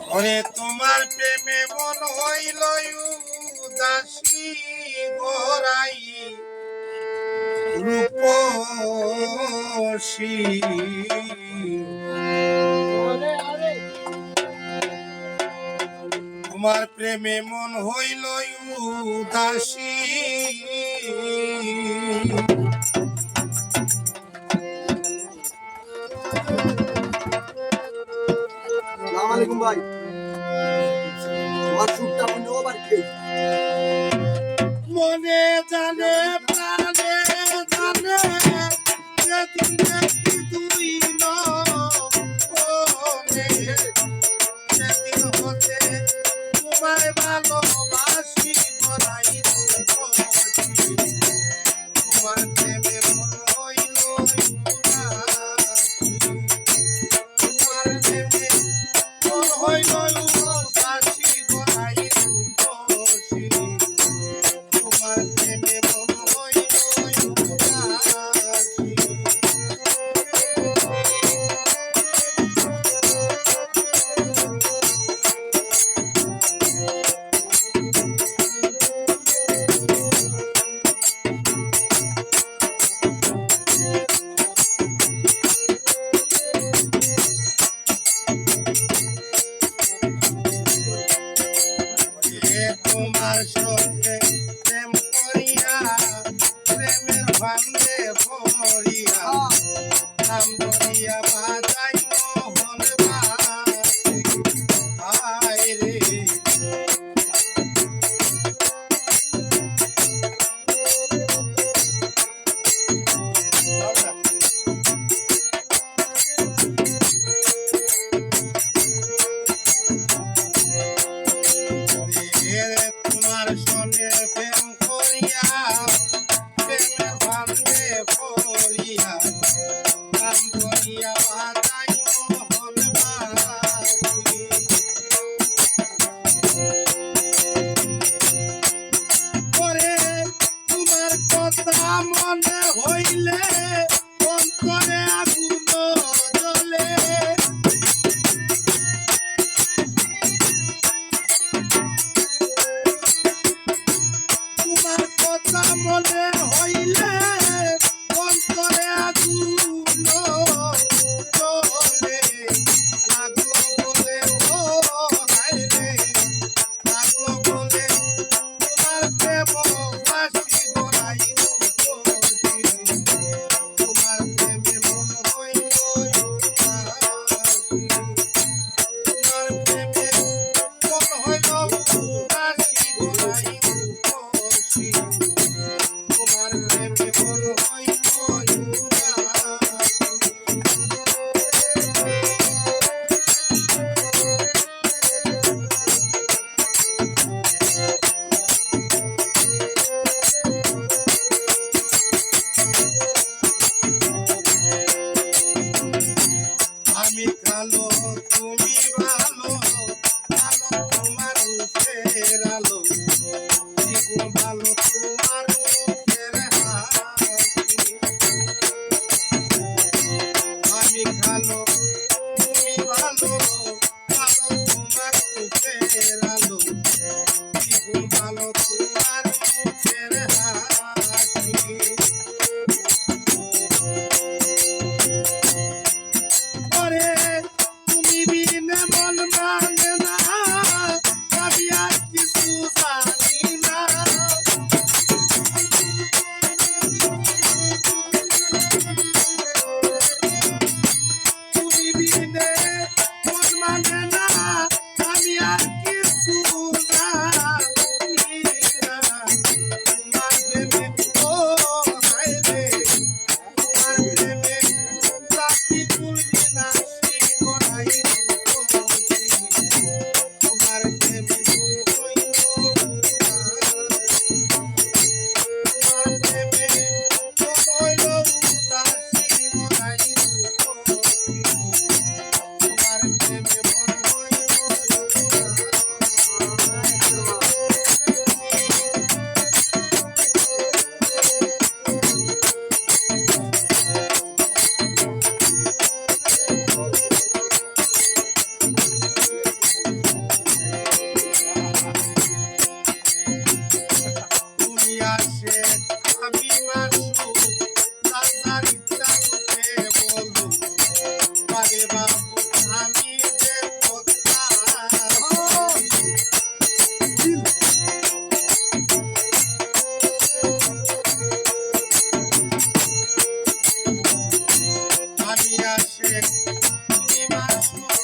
ওরে তোমার প্রেমে মন হইল উদাসী গোরাই রূপসী তোমার প্রেমে মন হইল উদাসী আসসালামু আলাইকুম ভাই। আমার সুটটা বন্ধ আবার কে মনে জানে প্রাণে জানে যে তুমি দুই নয় সেদিন হতে তোমায় ভালোবাসি বলাই তোমার প্রেমে মন হইল উদাসী তোমার প্রেমে মন হইল উদাসী বলাই রূপসী তোমার প্রেমে মন হইল উদাসী তোমার সঙ্গে প্রেম করিয়া প্রেমের ভান্ডে ভরিয়া নাম ধরিয়া বাজাই মোহন বাসি হায় রে তোমার সঙ্গে প্রেম করিয়া প্রেমের ভান্ডে ভরিয়া নাম ধরিয়া বাজাই মোহন বাসি করে তোমার কথা মনে হইলে অন্তরে আগুন জ্বলে তোমার কথা মনে হইলে অন্তরে আগুন জ্বলে লাগলো বলে ও হায় রে লাগলো বলে তোমার প্রেম বাসি গোড়াই রূপসী তোমার প্রেমে মন হইল উদাসী তোমার প্রেমে মন হইল উদাসী গোড়াই রূপসী তোমার প্রেমে মন হইল আমি কালো তুমি ভালো ভালো তোমার রূপের আলো দ্বিগুণ ভালো তোমার মুখের হাসি আমি কালো তুমি ভালো ভালো তোমার রূপের আলো দ্বিগুণ ভালো তোমার মুখের হাসি ওরে তুমি বিনে মন মানে না আমি আর কিছু জানি না কষ্ট